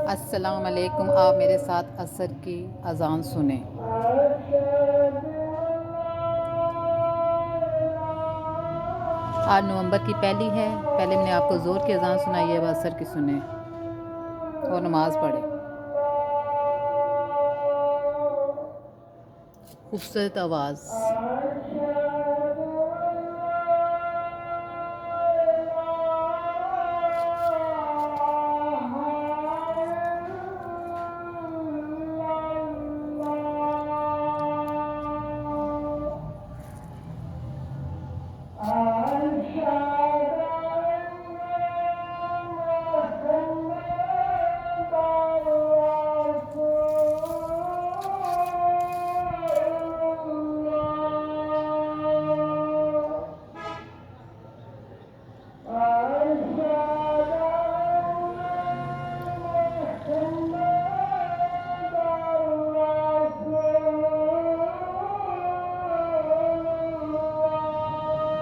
अस्सलाम वालेकुम। आप मेरे साथ असर की अज़ान सुने। 8 नवंबर की पहली है। पहले मैंने आपको ज़ोर की अज़ान सुनाई है, अब असर की सुने और नमाज़ पढ़े। खूबसूरत आवाज़।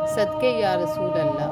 सदके या रसूल अल्लाह।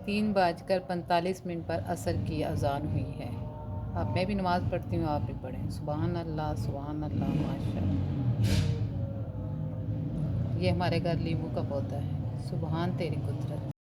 तीन बजकर 45 मिनट पर असर की अज़ान हुई है। अब मैं भी नमाज़ पढ़ती हूँ, आप भी पढ़ें। सुबहान अल्लाह, सुबहान अल्लाह, माशाअल्लाह। ये हमारे घर लींबू का पौधा है। सुबहान तेरी कुदरत।